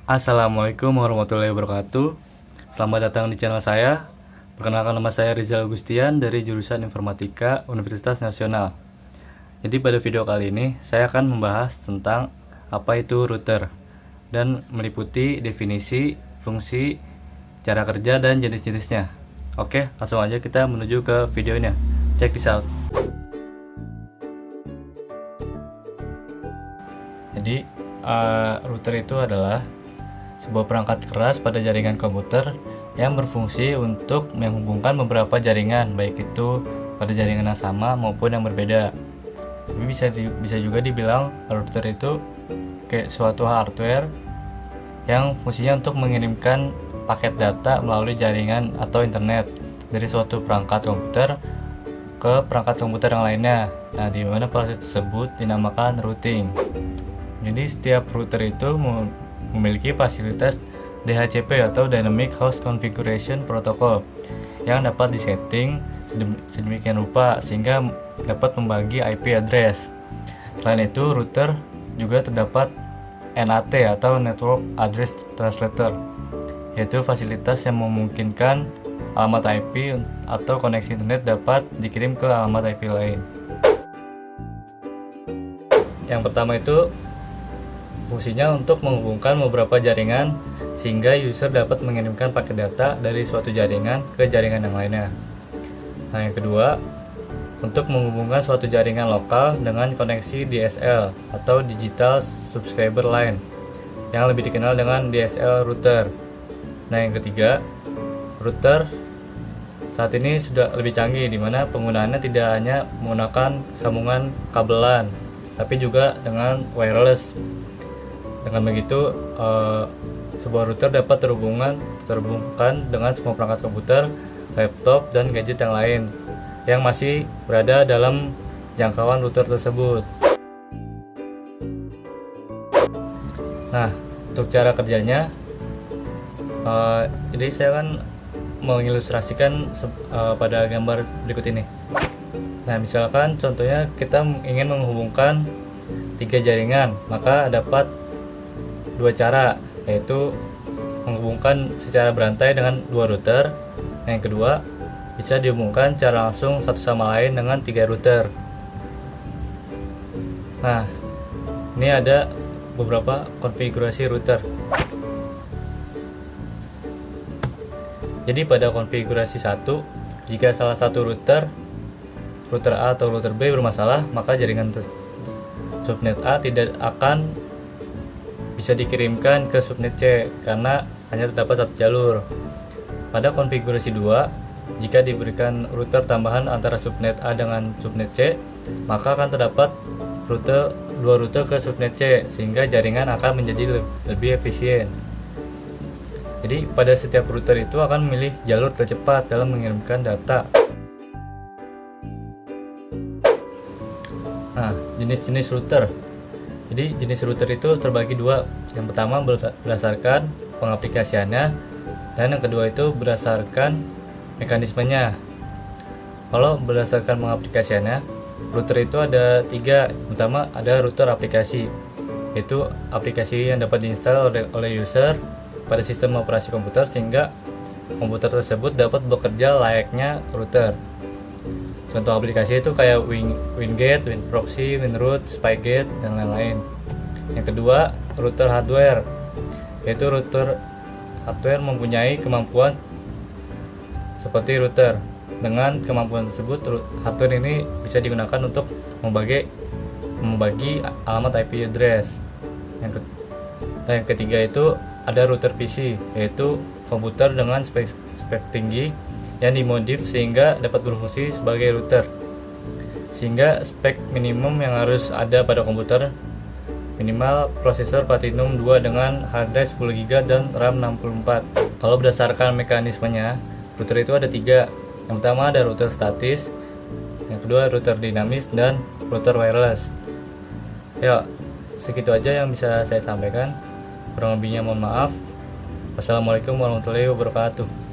Assalamualaikum warahmatullahi wabarakatuh. Selamat datang di channel saya. Perkenalkan, nama saya Rizal Agustian dari jurusan Informatika Universitas Nasional. Jadi pada video kali ini saya akan membahas tentang apa itu router dan meliputi definisi, fungsi, cara kerja, dan jenis-jenisnya. Oke, langsung aja kita menuju ke videonya. Check this out. Jadi router itu adalah sebuah perangkat keras pada jaringan komputer yang berfungsi untuk menghubungkan beberapa jaringan, baik itu pada jaringan yang sama maupun yang berbeda. Tapi bisa juga dibilang router itu kayak suatu hardware yang fungsinya untuk mengirimkan paket data melalui jaringan atau internet dari suatu perangkat komputer ke perangkat komputer yang lainnya. Nah, di mana proses tersebut dinamakan routing. Jadi setiap router itu memiliki fasilitas DHCP atau Dynamic Host Configuration Protocol yang dapat disetting sedemikian rupa sehingga dapat membagi IP address. Selain itu, router juga terdapat NAT atau Network Address Translator, yaitu fasilitas yang memungkinkan alamat IP atau koneksi internet dapat dikirim ke alamat IP lain. Yang pertama itu fungsinya untuk menghubungkan beberapa jaringan sehingga user dapat mengirimkan paket data dari suatu jaringan ke jaringan yang lainnya. Nah, yang kedua, untuk menghubungkan suatu jaringan lokal dengan koneksi DSL atau Digital Subscriber Line yang lebih dikenal dengan DSL router. Nah, yang ketiga, router saat ini sudah lebih canggih di mana penggunaannya tidak hanya menggunakan sambungan kabelan tapi juga dengan wireless. Dengan begitu, sebuah router dapat terhubungkan dengan semua perangkat komputer, laptop, dan gadget yang lain yang masih berada dalam jangkauan router tersebut. Nah, untuk cara kerjanya, jadi saya akan mengilustrasikan pada gambar berikut ini. Nah, misalkan contohnya kita ingin menghubungkan 3 jaringan, maka dapat dua cara, yaitu menghubungkan secara berantai dengan 2 router. Yang kedua, bisa dihubungkan secara langsung satu sama lain dengan 3 router. Nah, ini ada beberapa konfigurasi router. Jadi pada konfigurasi 1, jika salah satu router A atau router B bermasalah, maka jaringan subnet A tidak akan bisa dikirimkan ke subnet C karena hanya terdapat satu jalur. Pada konfigurasi 2, jika diberikan router tambahan antara subnet A dengan subnet C, maka akan terdapat dua rute ke subnet C sehingga jaringan akan menjadi lebih efisien. Jadi pada setiap router itu akan memilih jalur tercepat dalam mengirimkan data. Nah, jenis-jenis router. Jadi jenis router itu terbagi 2. Yang pertama berdasarkan pengaplikasiannya, dan yang kedua itu berdasarkan mekanismenya. Kalau berdasarkan pengaplikasiannya, router itu ada 3. Pertama ada router aplikasi, yaitu aplikasi yang dapat diinstal oleh user pada sistem operasi komputer sehingga komputer tersebut dapat bekerja layaknya router. Contoh aplikasi itu kayak WinGate, WinProxy, WinRoot, SpyGate, dan lain-lain. Yang kedua, router hardware, yaitu router hardware mempunyai kemampuan seperti router. Dengan kemampuan tersebut, hardware ini bisa digunakan untuk membagi alamat IP address. Yang ketiga itu ada router PC, yaitu komputer dengan spek tinggi yang dimodif sehingga dapat berfungsi sebagai router. Sehingga spek minimum yang harus ada pada komputer minimal prosesor Platinum 2 dengan hard drive 10 GB dan RAM 64. Kalau berdasarkan mekanismenya, router itu ada 3. Yang pertama ada router statis, yang kedua router dinamis, dan router wireless. Ya, segitu aja yang bisa saya sampaikan. Kurang lebihnya mohon maaf. Wassalamualaikum warahmatullahi wabarakatuh.